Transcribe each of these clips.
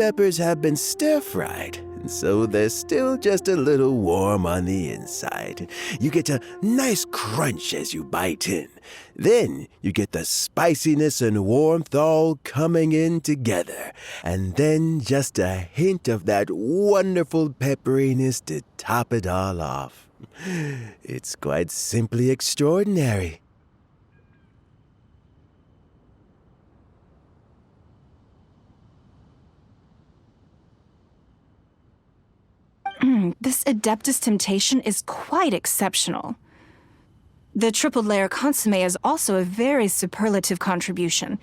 peppers have been stir-fried, and so they're still just a little warm on the inside. You get a nice crunch as you bite in. Then you get the spiciness and warmth all coming in together, and then just a hint of that wonderful pepperiness to top it all off. It's quite simply extraordinary. This Adeptus Temptation is quite exceptional. The triple layer consomme is also a very superlative contribution.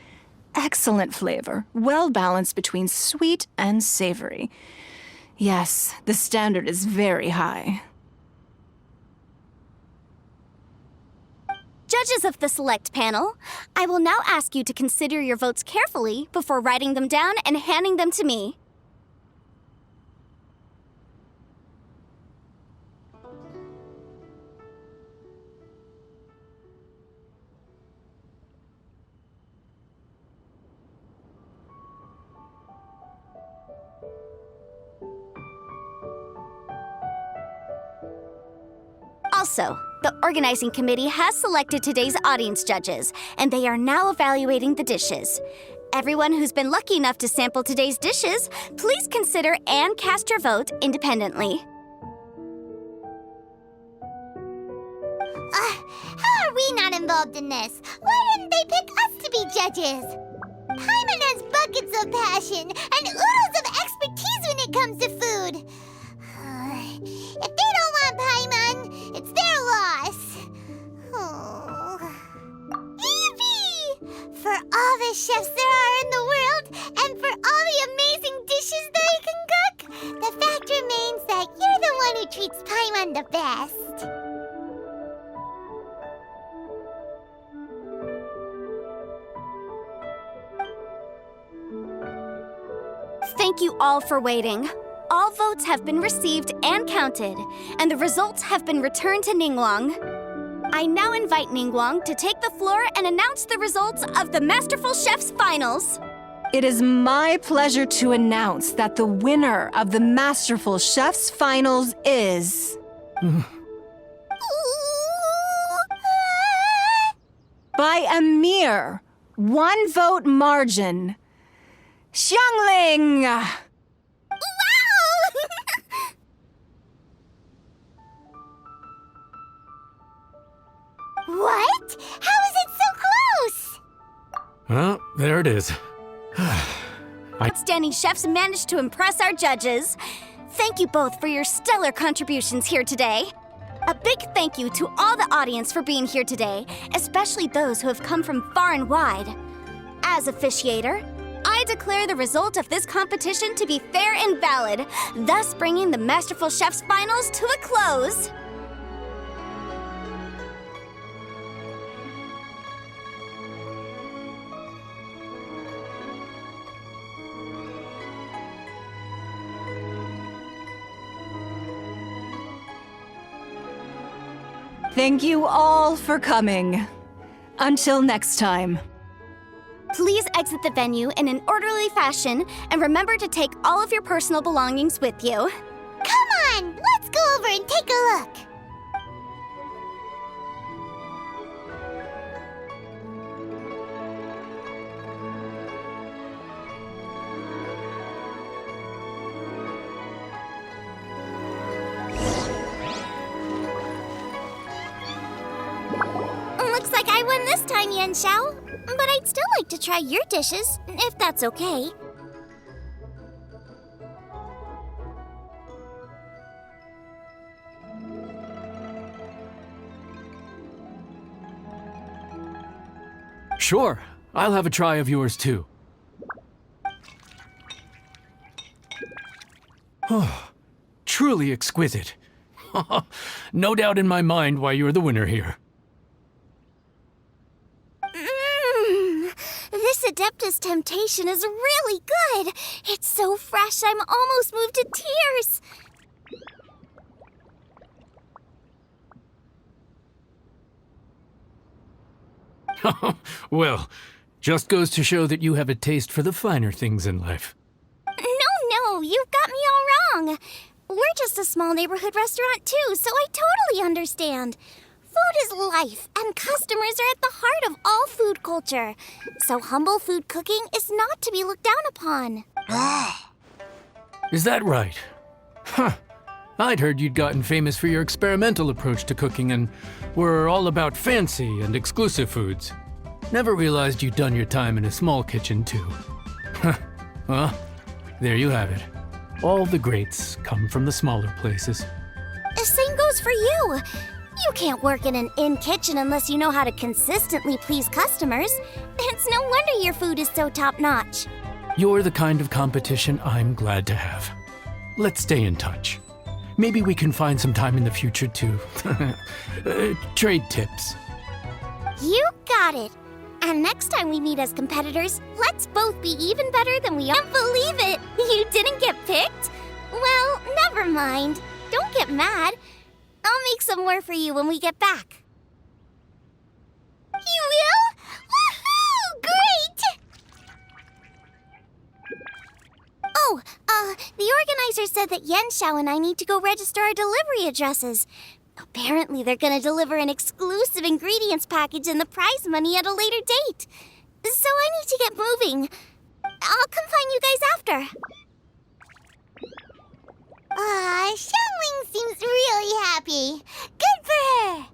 Excellent flavor, well balanced between sweet and savory. Yes, the standard is very high. Judges of the select panel, I will now ask you to consider your votes carefully before writing them down and handing them to me. Also, the organizing committee has selected today's audience judges, and they are now evaluating the dishes. Everyone who's been lucky enough to sample today's dishes, please consider and cast your vote independently. How are we not involved in this? Why didn't they pick us to be judges? Paimon has buckets of passion and oodles of expertise when it comes to food. If they don't want Paimon, it's their loss. Oh. Yippee! For all the chefs there are in the world, and for all the amazing dishes they can cook, the fact remains that you're the one who treats Paimon the best. Thank you all for waiting. All votes have been received and counted, and the results have been returned to Ningguang. I now invite Ningguang to take the floor and announce the results of the Masterful Chef's Finals. It is my pleasure to announce that the winner of the Masterful Chef's Finals is... by a mere 1 vote margin, Xiangling! What? How is it so close? Well, there it is. Outstanding chefs managed to impress our judges. Thank you both for your stellar contributions here today. A big thank you to all the audience for being here today, especially those who have come from far and wide. As officiator, I declare the result of this competition to be fair and valid, thus bringing the Masterful Chef's Finals to a close. Thank you all for coming. Until next time. Please exit the venue in an orderly fashion, and remember to take all of your personal belongings with you. Come on, let's go over and take a look. Looks like I won this time, Yan Xiao. But I'd still like to try your dishes, if that's okay. Sure, I'll have a try of yours too. Oh, truly exquisite. No doubt in my mind why you're the winner here. This Adeptus Temptation is really good. It's so fresh, I'm almost moved to tears. Well, just goes to show that you have a taste for the finer things in life. No, No, you've got me all wrong. We're just a small neighborhood restaurant too, so I totally understand. Food is life, and customers are at the heart of all food culture. So humble food cooking is not to be looked down upon. Is that right? Huh. I'd heard you'd gotten famous for your experimental approach to cooking and were all about fancy and exclusive foods. Never realized you'd done your time in a small kitchen too. Well, there you have it. All the greats come from the smaller places. The same goes for you. You can't work in an inn kitchen unless you know how to consistently please customers. It's no wonder your food is so top-notch. You're the kind of competition I'm glad to have. Let's stay in touch. Maybe we can find some time in the future to trade tips. You got it. And next time we meet as competitors, let's both be even better than we are. Can't believe it! You didn't get picked? Well, never mind. Don't get mad. I'll make some more for you when we get back. You will? Woohoo! Great! Oh, the organizer said that Yenshao and I need to go register our delivery addresses. Apparently, they're gonna deliver an exclusive ingredients package and the prize money at a later date. So I need to get moving. I'll come find you guys after. Xiangling seems really happy. Good for her.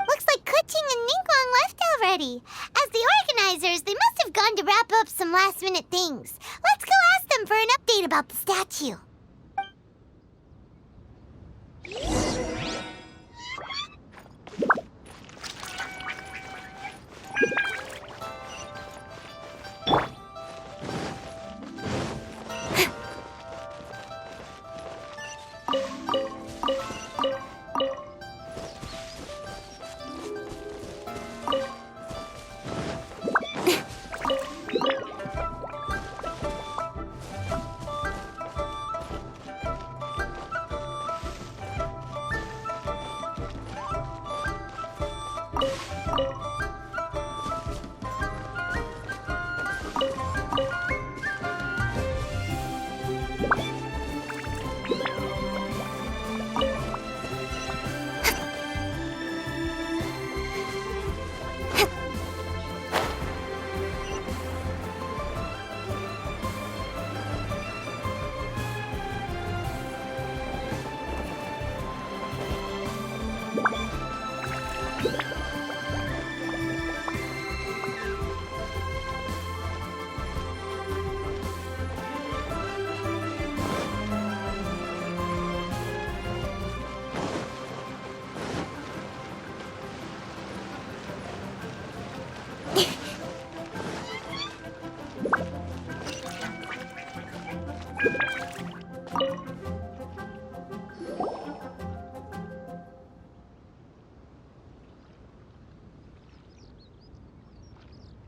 Looks like Kuching and Ningguang left already. As the organizers, they must have gone to wrap up some last-minute things. Let's go ask them for an update about the statue.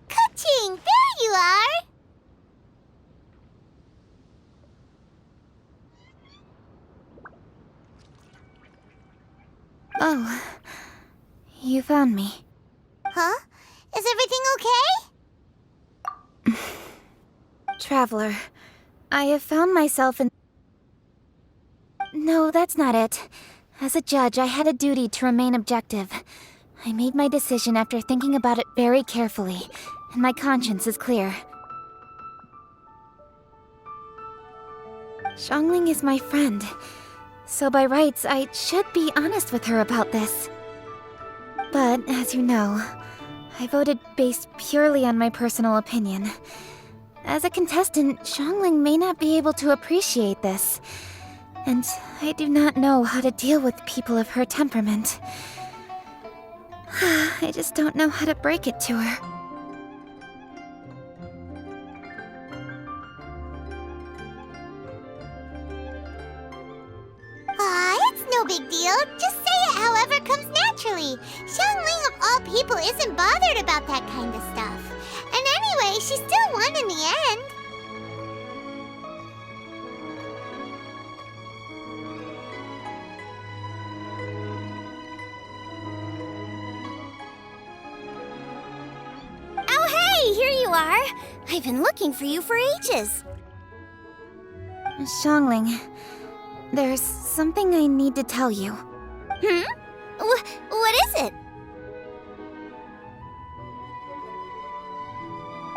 Kuching, there you are! Oh, you found me. Huh? Is everything okay? Traveler, I have found myself in... No, that's not it. As a judge, I had a duty to remain objective. I made my decision after thinking about it very carefully, and my conscience is clear. Xiangling is my friend, so by rights, I should be honest with her about this. But, as you know, I voted based purely on my personal opinion. As a contestant, Xiangling may not be able to appreciate this, and I do not know how to deal with people of her temperament. I just don't know how to break it to her. It's no big deal. Just say it however comes naturally. Xiangling of all people isn't bothered about that kind of stuff. And anyway, she still won in the end. Oh, hey, here you are. I've been looking for you for ages. Xiangling, there's something I need to tell you. What is it?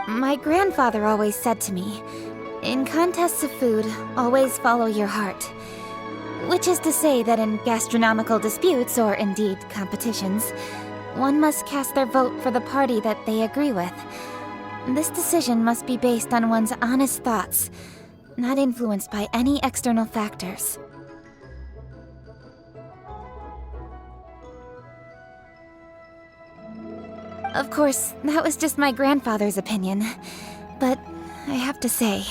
My grandfather always said to me, in contests of food, always follow your heart. Which is to say that in gastronomical disputes, or indeed competitions, one must cast their vote for the party that they agree with. This decision must be based on one's honest thoughts, not influenced by any external factors. Of course, that was just my grandfather's opinion, but I have to say,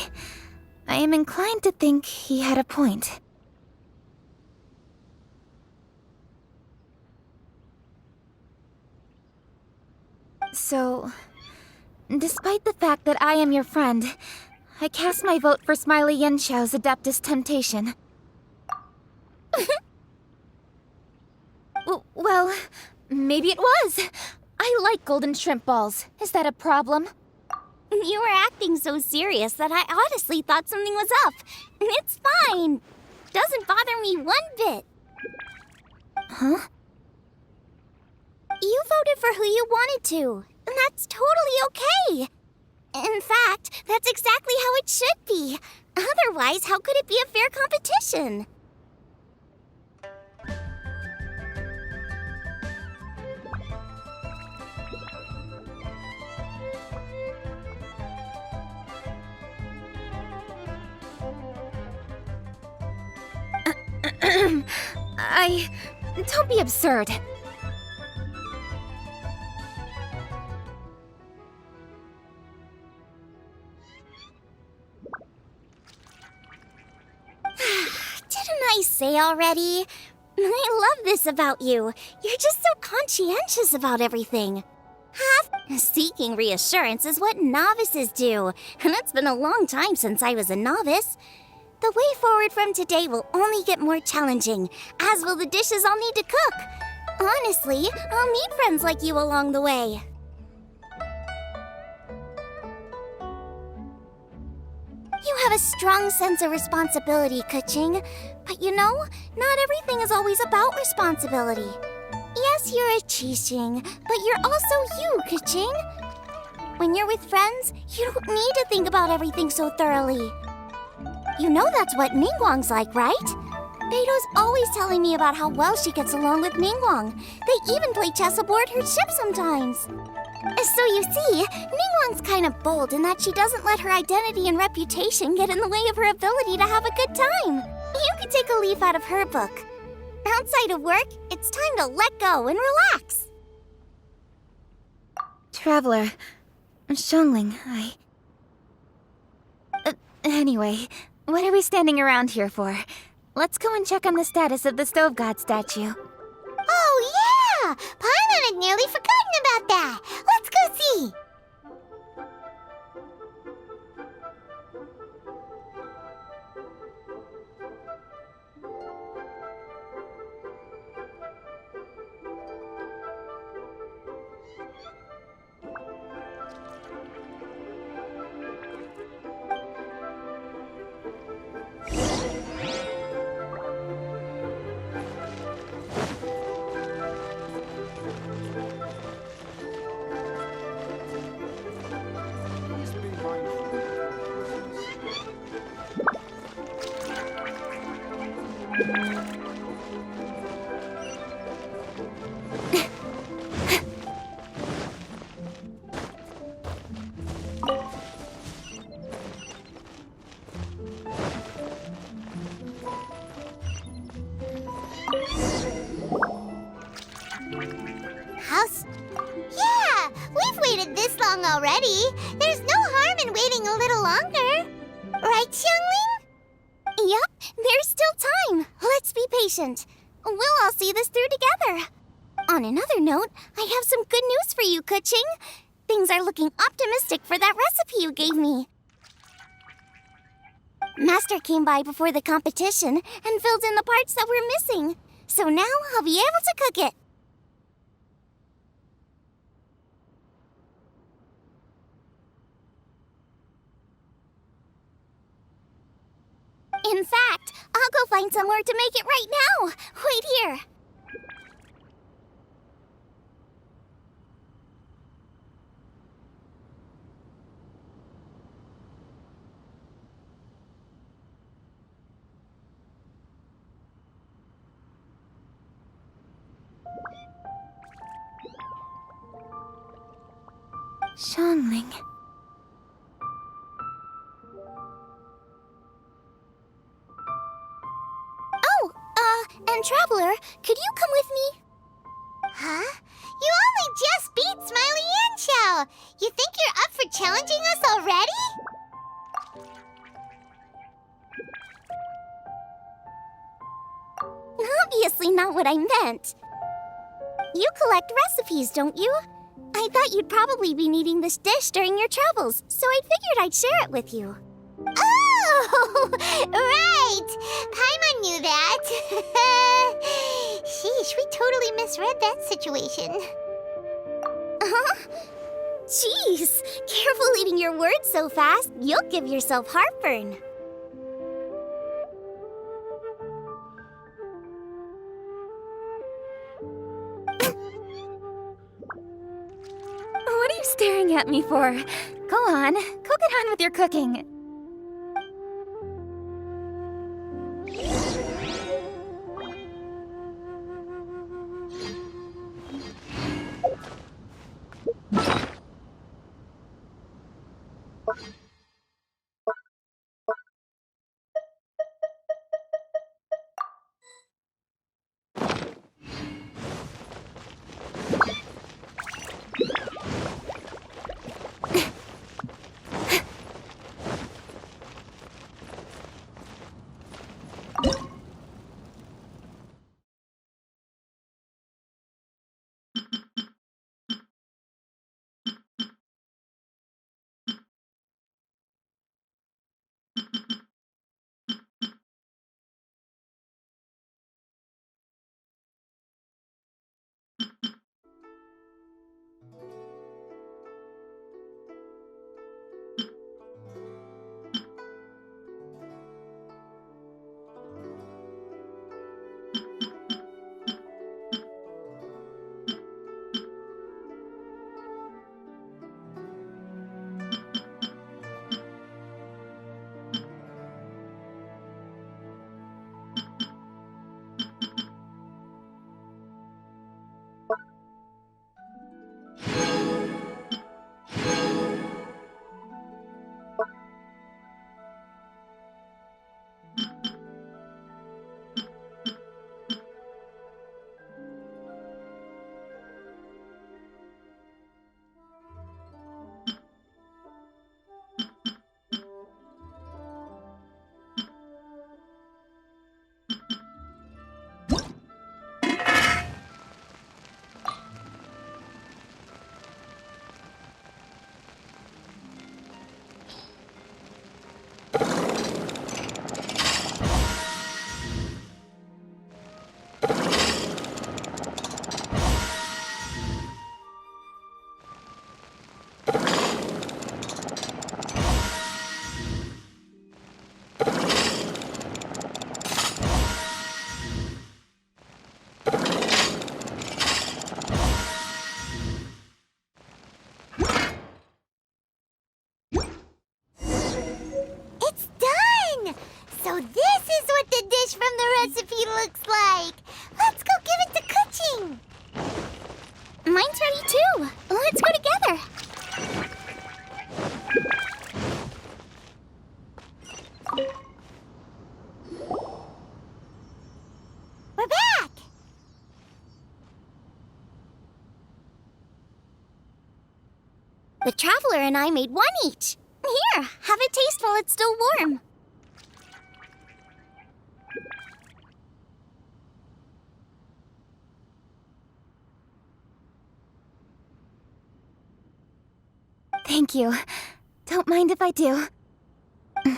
I am inclined to think he had a point. So, despite the fact that I am your friend, I cast my vote for Smiley Yanxiao's Adeptus Temptation. Well, maybe it was. I like golden shrimp balls. Is that a problem? You were acting so serious that I honestly thought something was up. It's fine. Doesn't bother me one bit. Huh? You voted for who you wanted to, and that's totally okay. In fact, that's exactly how it should be. Otherwise, how could it be a fair competition? Don't be absurd. Didn't I say already? I love this about you. You're just so conscientious about everything. Seeking reassurance is what novices do, and it's been a long time since I was a novice. The way forward from today will only get more challenging, as will the dishes I'll need to cook. Honestly, I'll meet friends like you along the way. You have a strong sense of responsibility, Keqing. But you know, not everything is always about responsibility. Yes, you're a Qixing, but you're also you, Keqing. When you're with friends, you don't need to think about everything so thoroughly. You know that's what Ningguang's like, right? Beto's always telling me about how well she gets along with Ningguang. They even play chess aboard her ship sometimes. So you see, Ningguang's kind of bold in that she doesn't let her identity and reputation get in the way of her ability to have a good time. You could take a leaf out of her book. Outside of work, it's time to let go and relax. Traveler, Xiangling, Anyway, what are we standing around here for? Let's go and check on the status of the Stove God statue. Oh, yeah! Paimon had nearly forgotten about that. Let's go see. Yeah! We've waited this long already. There's no harm in waiting a little longer. Right, Xiangling? Yep, there's still time. Let's be patient. We'll all see this through together. On another note, I have some good news for you, Keqing. Things are looking optimistic for that recipe you gave me. Master came by before the competition and filled in the parts that were missing. So now I'll be able to cook it. In fact, I'll go find somewhere to make it right now. Wait here. Xiangling. Oh, and Traveler, could you come with me? Huh? You only just beat Smiley and Chow. You think you're up for challenging us already? Obviously not what I meant. You collect recipes, don't you? I thought you'd probably be needing this dish during your travels, so I figured I'd share it with you. Oh, right! Paimon knew that. Sheesh, we totally misread that situation. Jeez, careful eating your words so fast. You'll give yourself heartburn. What are you staring at me for? Go on, go get on with your cooking. So this is what the dish from the recipe looks like. Let's go give it to Kuching. Mine's ready too. Let's go together. We're back. The Traveler and I made one each. Here, have it taste while it's still warm. Thank you. Don't mind if I do. Hmm?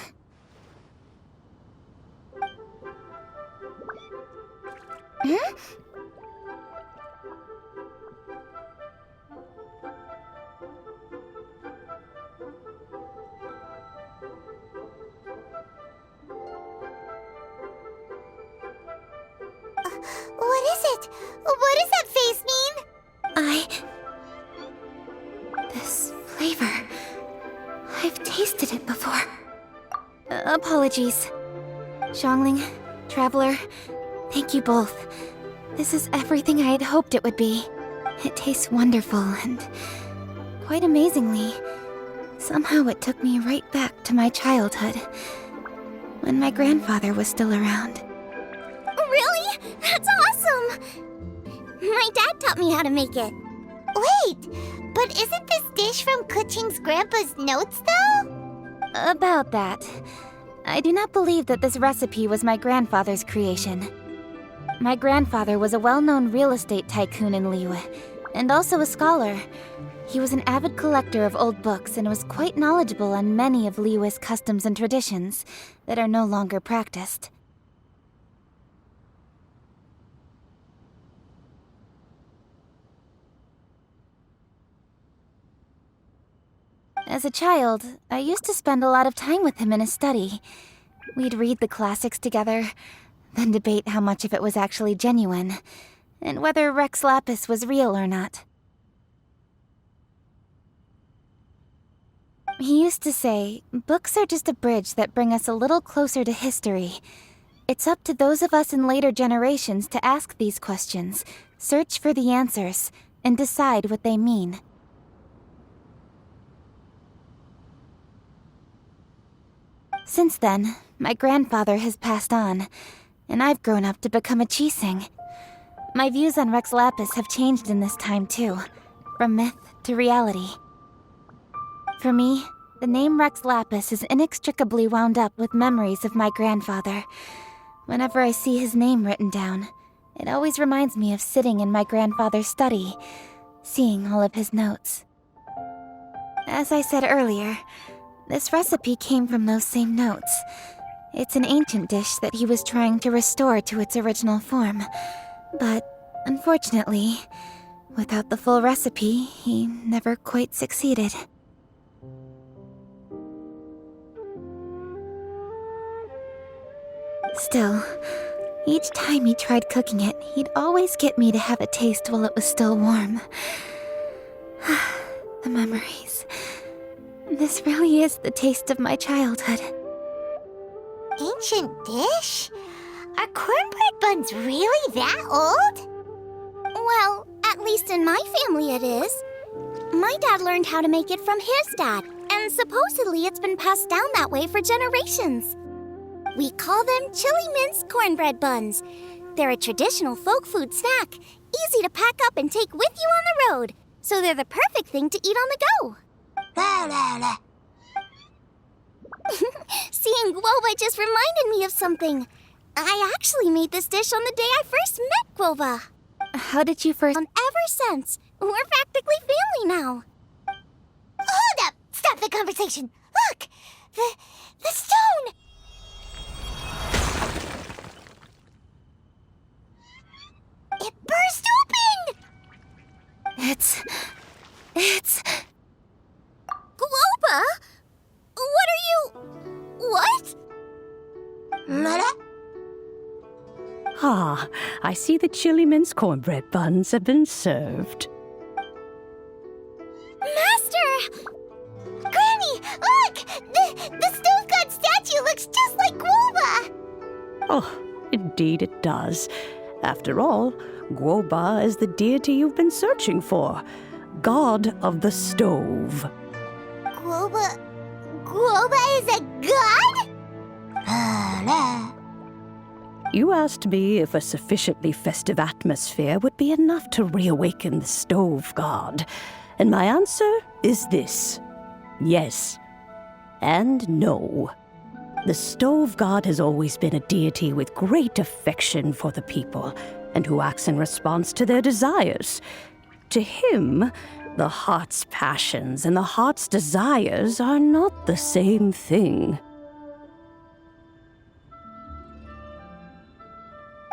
What is it? What does that face mean? This flavor. I've tasted it before. Apologies. Xiangling, Traveler, thank you both. This is everything I had hoped it would be. It tastes wonderful and quite amazingly. Somehow it took me right back to my childhood, when my grandfather was still around. Really? That's awesome! My dad taught me how to make it. Wait, but isn't this dish from Kuching's grandpa's notes, though? About that, I do not believe that this recipe was my grandfather's creation. My grandfather was a well-known real estate tycoon in Liyue, and also a scholar. He was an avid collector of old books and was quite knowledgeable on many of Liyue's customs and traditions that are no longer practiced. As a child, I used to spend a lot of time with him in his study. We'd read the classics together, then debate how much of it was actually genuine, and whether Rex Lapis was real or not. He used to say, books are just a bridge that bring us a little closer to history. It's up to those of us in later generations to ask these questions, search for the answers, and decide what they mean. Since then, my grandfather has passed on, and I've grown up to become a Qixing. My views on Rex Lapis have changed in this time too, from myth to reality. For me, the name Rex Lapis is inextricably wound up with memories of my grandfather. Whenever I see his name written down, it always reminds me of sitting in my grandfather's study, seeing all of his notes. As I said earlier, this recipe came from those same notes. It's an ancient dish that he was trying to restore to its original form. But, unfortunately, without the full recipe, he never quite succeeded. Still, each time he tried cooking it, he'd always get me to have a taste while it was still warm. The memories. This really is the taste of my childhood. Ancient dish? Are cornbread buns really that old? Well, at least in my family it is. My dad learned how to make it from his dad, and supposedly it's been passed down that way for generations. We call them chili minced cornbread buns. They're a traditional folk food snack, easy to pack up and take with you on the road, so they're the perfect thing to eat on the go. Seeing Guoba just reminded me of something. I actually made this dish on the day I first met Guoba. How did you first... Ever since. We're practically family now. Hold up! Stop the conversation! Look! The stone! It burst open! It's... Guoba? What are you... What? Mother? Ah, I see the chili mince cornbread buns have been served. Master! Granny, look! The stove god statue looks just like Guoba! Oh, indeed it does. After all, Guoba is the deity you've been searching for. God of the stove. Guoba is a god? You asked me if a sufficiently festive atmosphere would be enough to reawaken the stove god. And my answer is this. Yes. And no. The stove god has always been a deity with great affection for the people, and who acts in response to their desires. To him, the heart's passions and the heart's desires are not the same thing.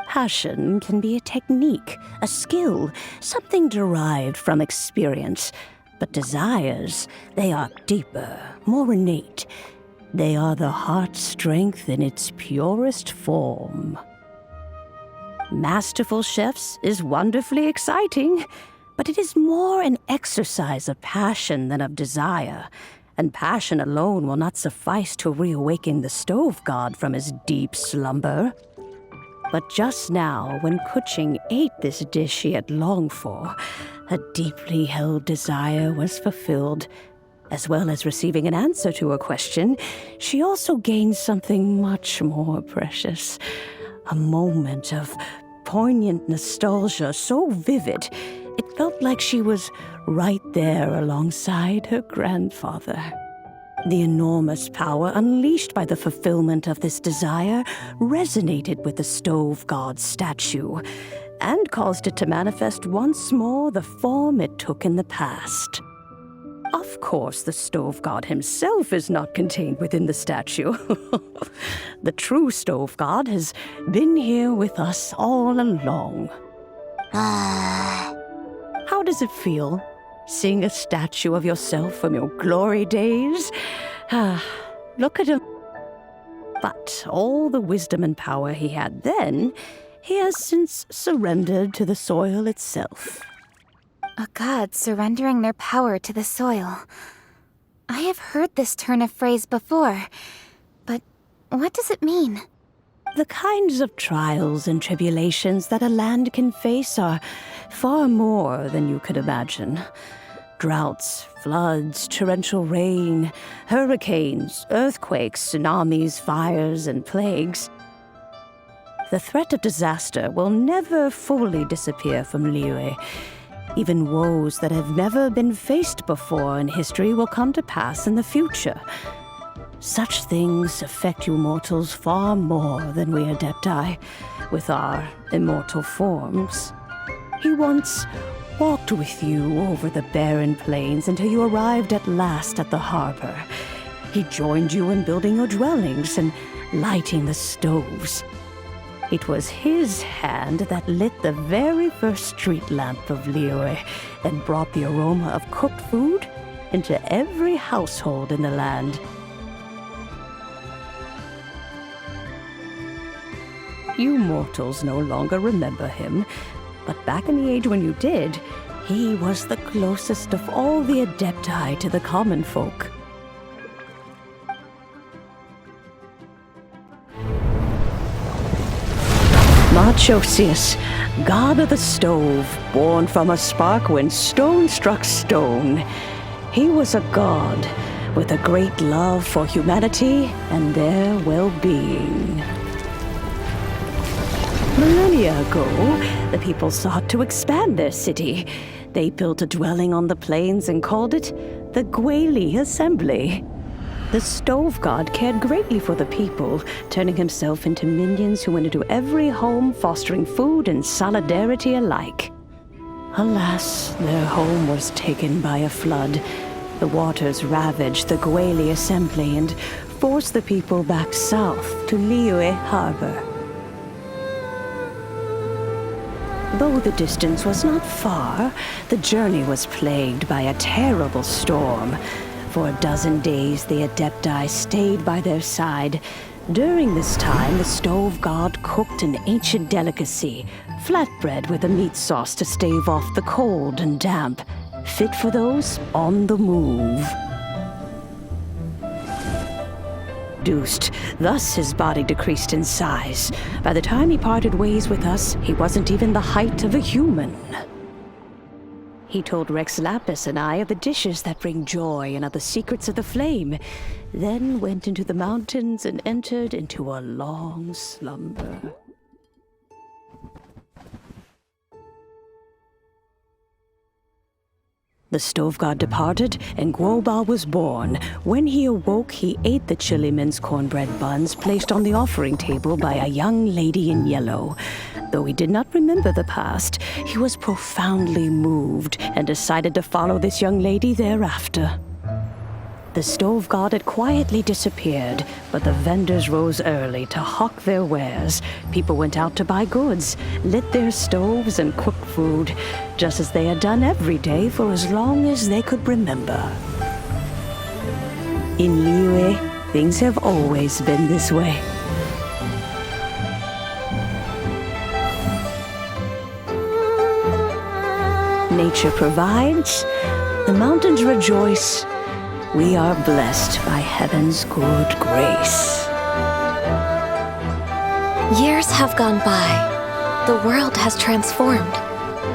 Passion can be a technique, a skill, something derived from experience. But desires, they are deeper, more innate. They are the heart's strength in its purest form. Masterful chefs is wonderfully exciting, but it is more an exercise of passion than of desire, and passion alone will not suffice to reawaken the stove god from his deep slumber. But just now, when Kuching ate this dish he had longed for, a deeply held desire was fulfilled. As well as receiving an answer to her question, she also gained something much more precious. A moment of poignant nostalgia so vivid, it felt like she was right there alongside her grandfather. The enormous power unleashed by the fulfillment of this desire resonated with the stove god's statue and caused it to manifest once more the form it took in the past. Of course, the stove god himself is not contained within the statue. The true stove god has been here with us all along. How does it feel, seeing a statue of yourself from your glory days? Look at him. But all the wisdom and power he had then, he has since surrendered to the soil itself. A god surrendering their power to the soil. I have heard this turn of phrase before, but what does it mean? The kinds of trials and tribulations that a land can face are far more than you could imagine. Droughts, floods, torrential rain, hurricanes, earthquakes, tsunamis, fires, and plagues. The threat of disaster will never fully disappear from Liyue. Even woes that have never been faced before in history will come to pass in the future. Such things affect you mortals far more than we Adepti, with our immortal forms. He once walked with you over the barren plains until you arrived at last at the harbor. He joined you in building your dwellings and lighting the stoves. It was his hand that lit the very first street lamp of Liyue and brought the aroma of cooked food into every household in the land. You mortals no longer remember him, but back in the age when you did, he was the closest of all the Adepti to the common folk. Machosius, god of the stove, born from a spark when stone struck stone. He was a god with a great love for humanity and their well-being. Millennia ago, the people sought to expand their city. They built a dwelling on the plains and called it the Gweili Assembly. The stove god cared greatly for the people, turning himself into minions who went into every home, fostering food and solidarity alike. Alas, their home was taken by a flood. The waters ravaged the Gweili Assembly and forced the people back south to Liyue Harbor. Though the distance was not far, the journey was plagued by a terrible storm. For a dozen days, the Adepti stayed by their side. During this time, the stove god cooked an ancient delicacy, flatbread with a meat sauce to stave off the cold and damp, fit for those on the move. Reduced. Thus his body decreased in size. By the time he parted ways with us, he wasn't even the height of a human. He told Rex Lapis and I of the dishes that bring joy and of the secrets of the flame, then went into the mountains and entered into a long slumber. The stove god departed, and Guoba was born. When he awoke, he ate the Chiliman's cornbread buns placed on the offering table by a young lady in yellow. Though he did not remember the past, he was profoundly moved and decided to follow this young lady thereafter. The stove god had quietly disappeared, but the vendors rose early to hawk their wares. People went out to buy goods, lit their stoves, and cooked food, just as they had done every day for as long as they could remember. In Liyue, things have always been this way. Nature provides, the mountains rejoice. We are blessed by heaven's good grace. Years have gone by. The world has transformed,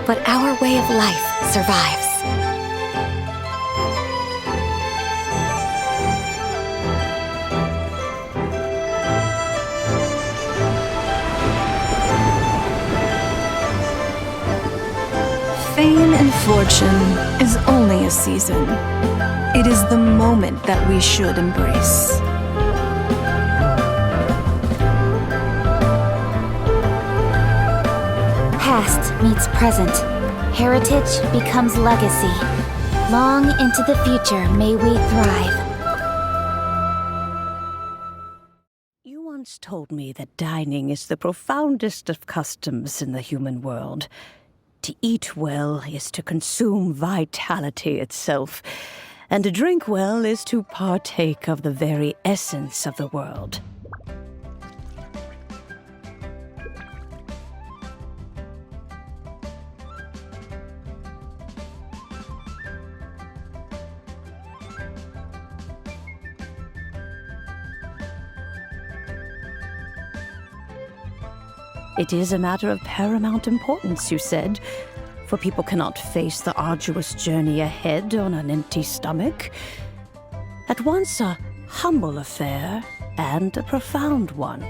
but our way of life survives. Fame and fortune is only a season. It is the moment that we should embrace. Past meets present. Heritage becomes legacy. Long into the future may we thrive. You once told me that dining is the profoundest of customs in the human world. To eat well is to consume vitality itself, and to drink well is to partake of the very essence of the world. It is a matter of paramount importance, you said, for people cannot face the arduous journey ahead on an empty stomach. At once a humble affair and a profound one.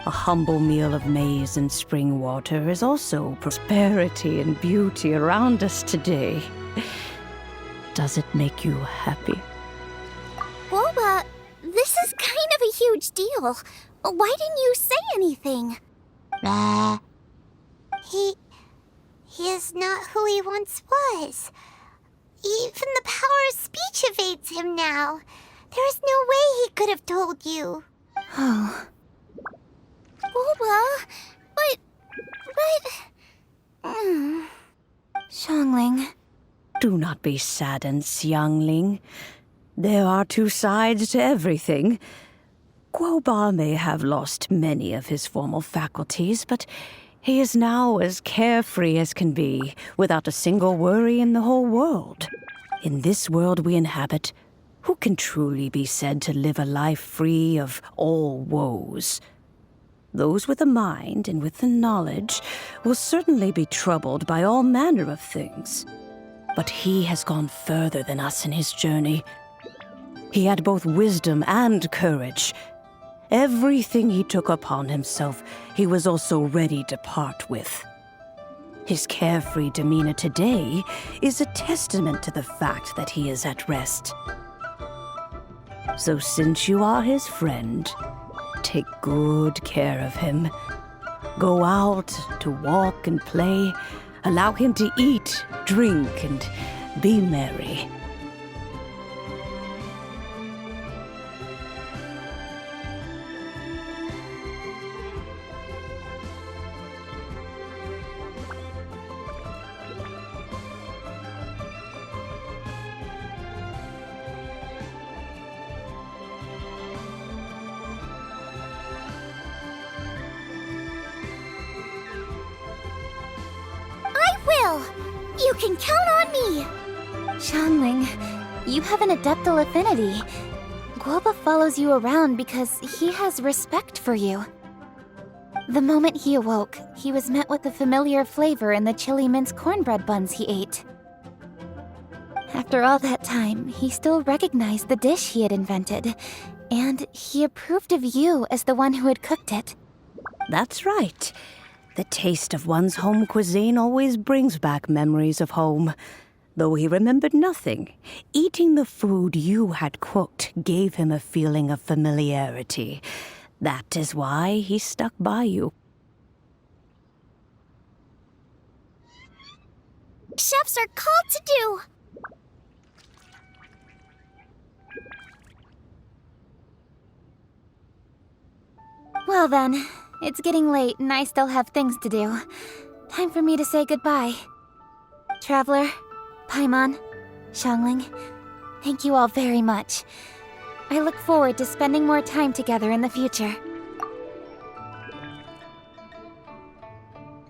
A humble meal of maize and spring water is also prosperity and beauty around us today. Does it make you happy? Boba, this is kind of a huge deal. Why didn't you say anything? He is not who he once was. Even the power of speech evades him now. There is no way he could have told you. Oh. Boba, but... Xiangling. Do not be saddened, youngling. There are two sides to everything. Guoba may have lost many of his formal faculties, but he is now as carefree as can be, without a single worry in the whole world. In this world we inhabit, who can truly be said to live a life free of all woes? Those with a mind and with the knowledge will certainly be troubled by all manner of things. But he has gone further than us in his journey. He had both wisdom and courage. Everything he took upon himself, he was also ready to part with. His carefree demeanor today is a testament to the fact that he is at rest. So since you are his friend, take good care of him. Go out to walk and play. Allow him to eat, drink, and be merry. You can count on me! Xiangling, you have an adeptal affinity. Guoba follows you around because he has respect for you. The moment he awoke, he was met with the familiar flavor in the chili mince cornbread buns he ate. After all that time, he still recognized the dish he had invented, and he approved of you as the one who had cooked it. That's right. The taste of one's home cuisine always brings back memories of home. Though he remembered nothing, eating the food you had cooked gave him a feeling of familiarity. That is why he stuck by you. Chefs are called to do! Well then, it's getting late and I still have things to do. Time for me to say goodbye. Traveler, Paimon, Xiangling, thank you all very much. I look forward to spending more time together in the future.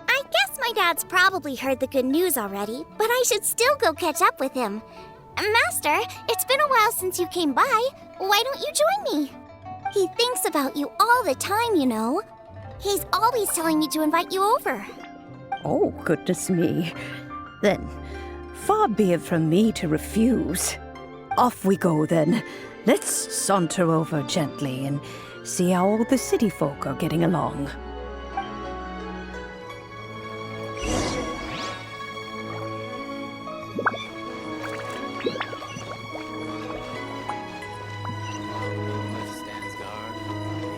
I guess My dad's probably heard the good news already, but I should still go catch up with him. Master, it's been a while since you came by. Why don't you join me? He thinks about you all the time, you know. He's always telling me to invite you over. Oh, goodness me. Then, far be it from me to refuse. Off we go, then. Let's saunter over gently and see how all the city folk are getting along. Stands guard,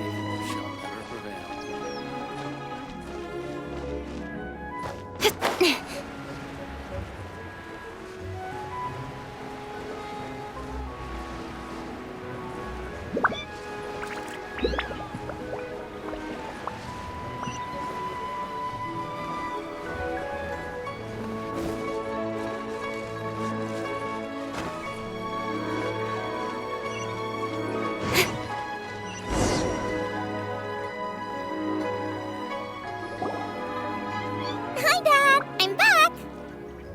evil shall never prevail. Hi, Dad! I'm back!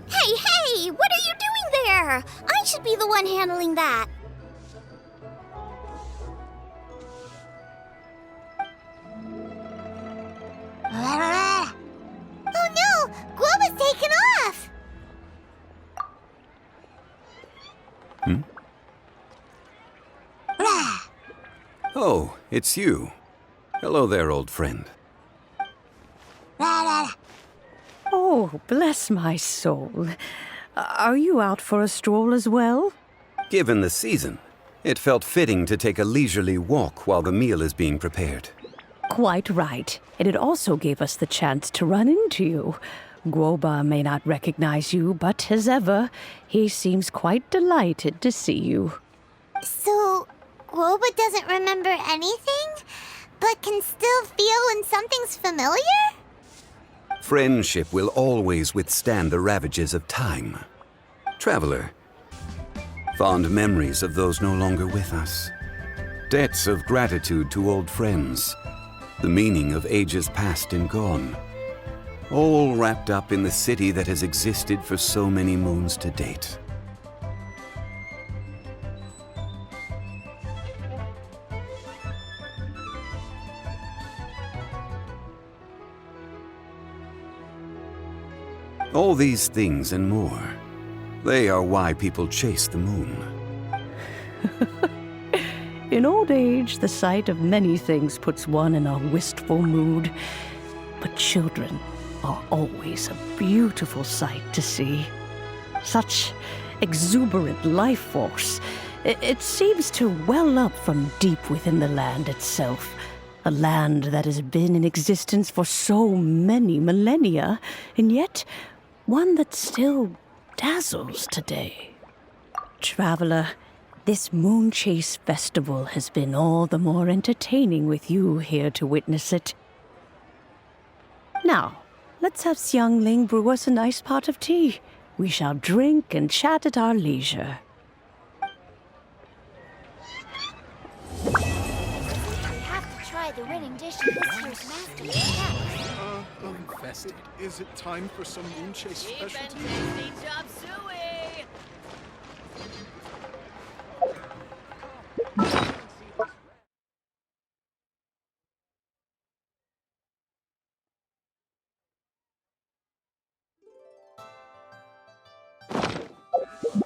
Hey! What are you doing there? I should be the one handling that. Oh no! Guoba's taken off! Oh, it's you. Hello there, old friend. Oh, bless my soul. Are you out for a stroll as well? Given the season, it felt fitting to take a leisurely walk while the meal is being prepared. Quite right. And it also gave us the chance to run into you. Guoba may not recognize you, but as ever, he seems quite delighted to see you. So, Guoba doesn't remember anything, but can still feel when something's familiar? Friendship will always withstand the ravages of time. Traveler, fond memories of those no longer with us. Debts of gratitude to old friends. The meaning of ages past and gone. All wrapped up in the city that has existed for so many moons to date. All these things and more. They are why people chase the moon. In old age, the sight of many things puts one in a wistful mood. But children are always a beautiful sight to see. Such exuberant life force. It seems to well up from deep within the land itself. A land that has been in existence for so many millennia, and yet one that still dazzles today. Traveler, this Moon Chase Festival has been all the more entertaining with you here to witness it. Now, let's have Xiangling brew us a nice pot of tea. We shall drink and chat at our leisure. We have to try the winning dish in this year's Master Chef. Infested. Is it time for some moon chase specialty? Chop suey!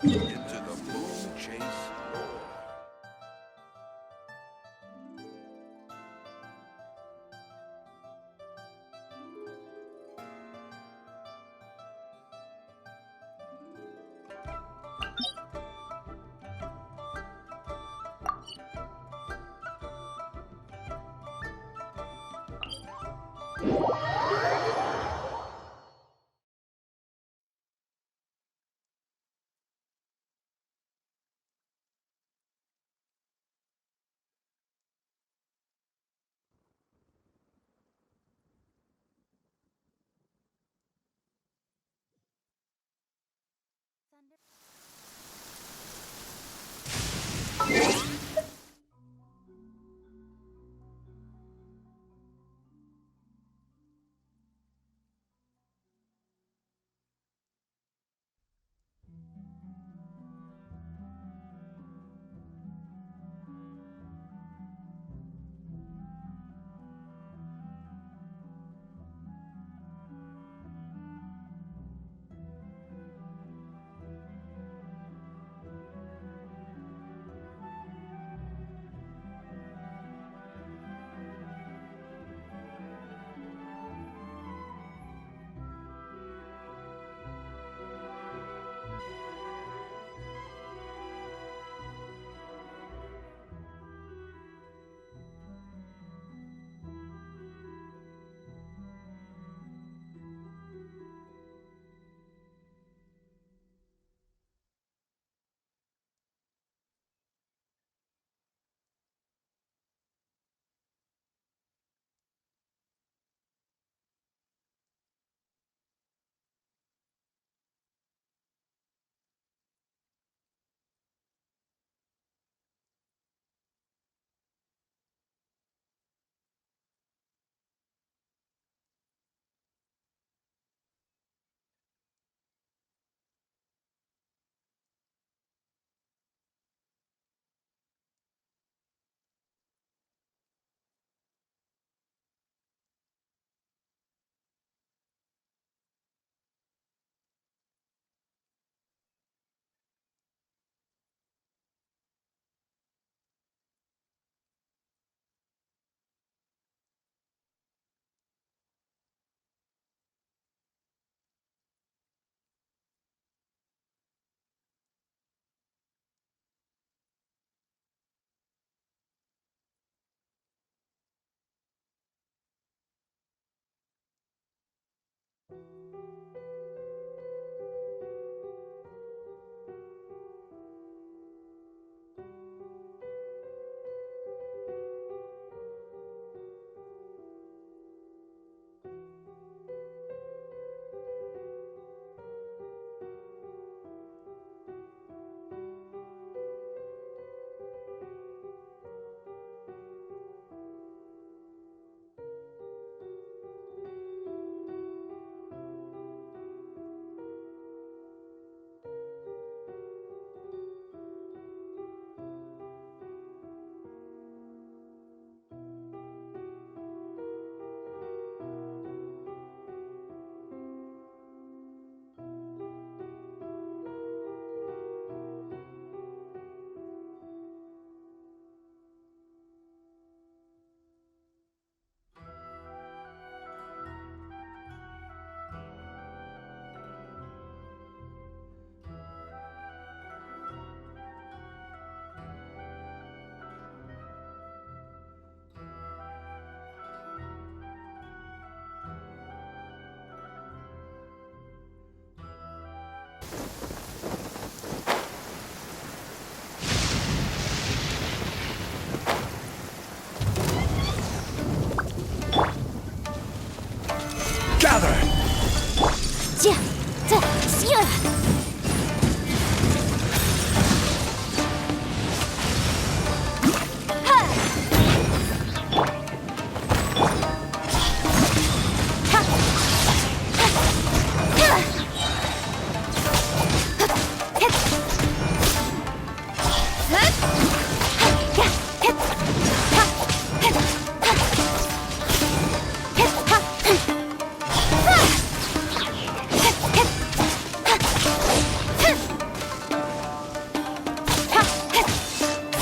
Into the moon chase. Gather!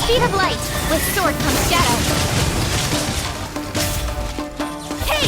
Speed of light! With sword comes shadow! Hey!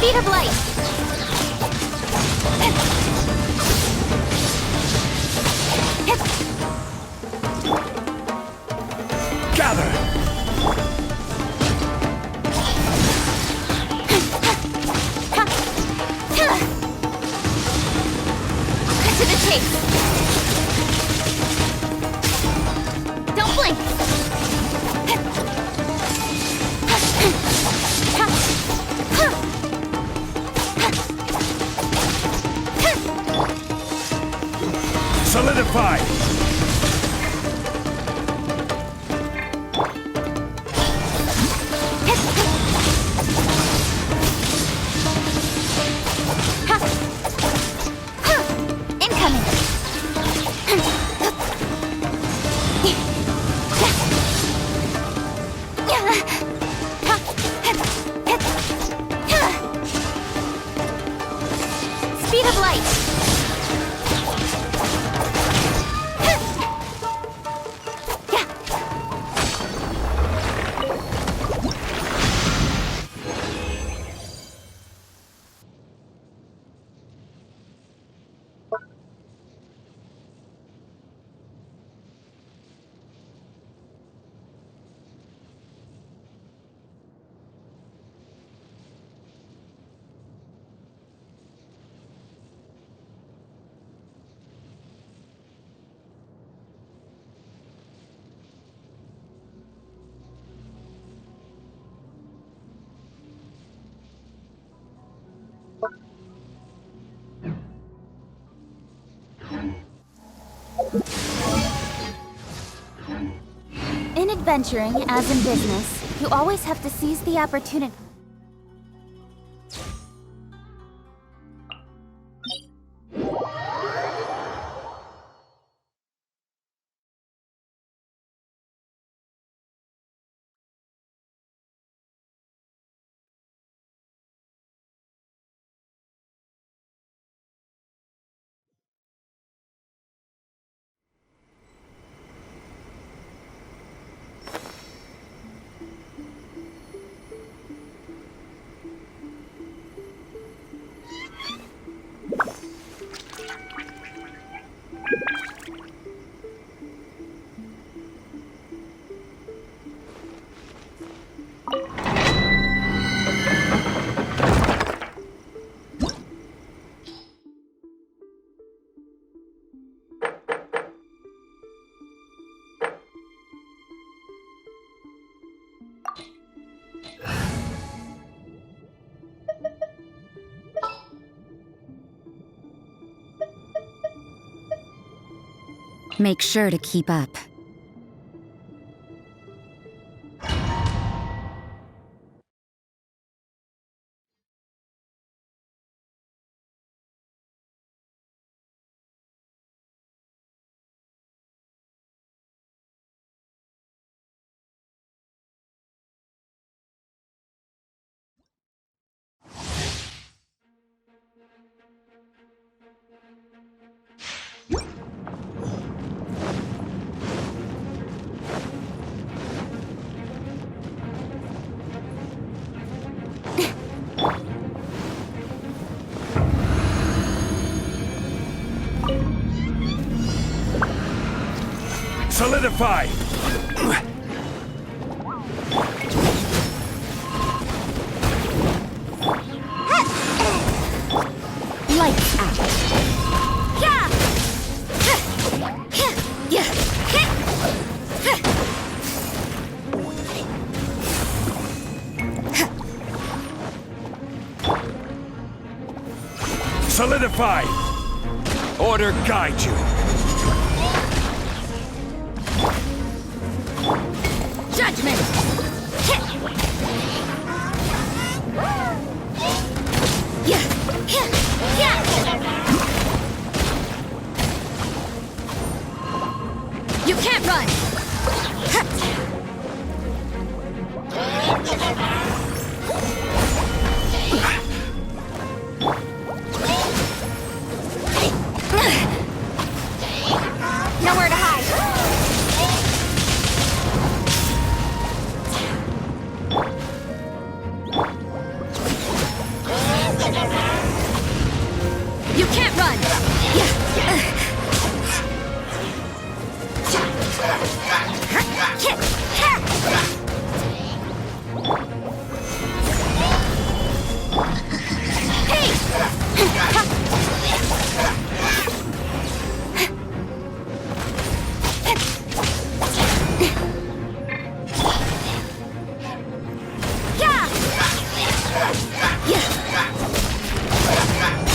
Speed of light! Gather! Cut to the chase! Don't blink! Solidify! Incoming! Speed of light! In adventuring, as in business, you always have to seize the opportunity. Make sure to keep up. Solidify! Lights out. Yeah! Yeah! Solidify! Order guide you! Judgment! Yeah! Yeah! You can't run! Nowhere to hide! You can't run!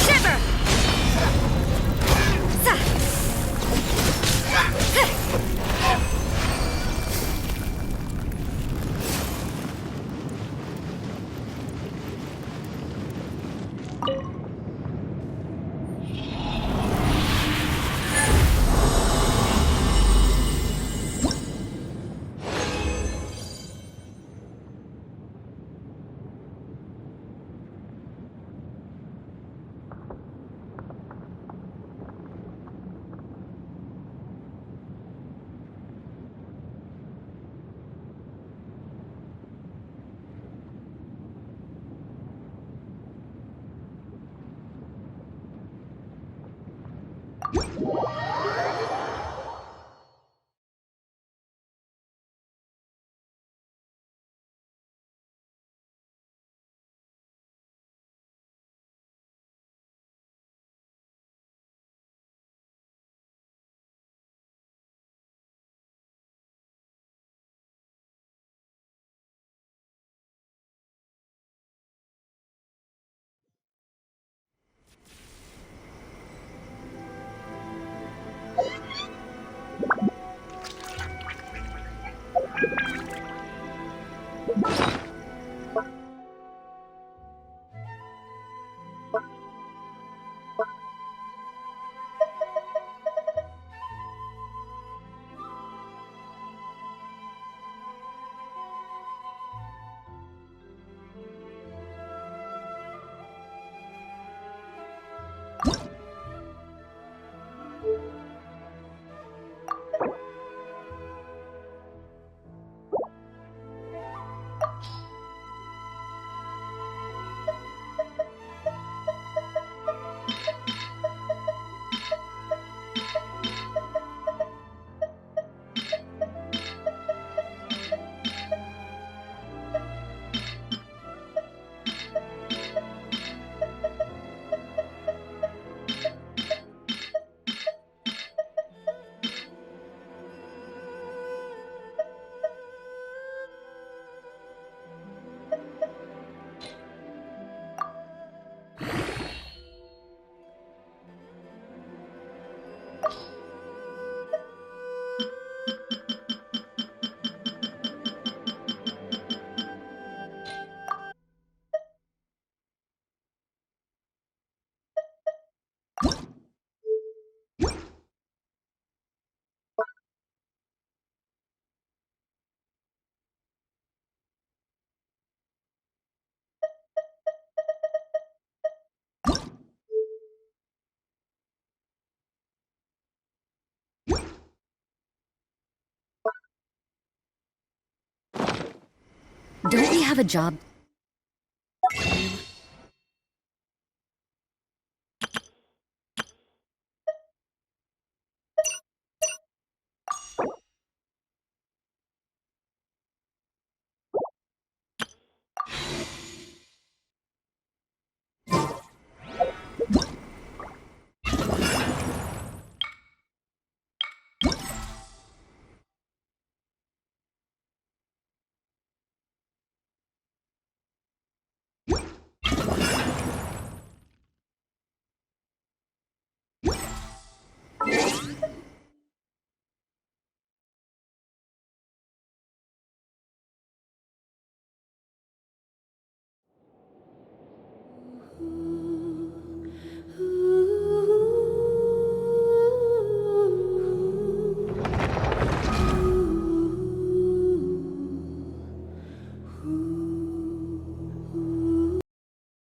Shiver! Don't we have a job? Yay!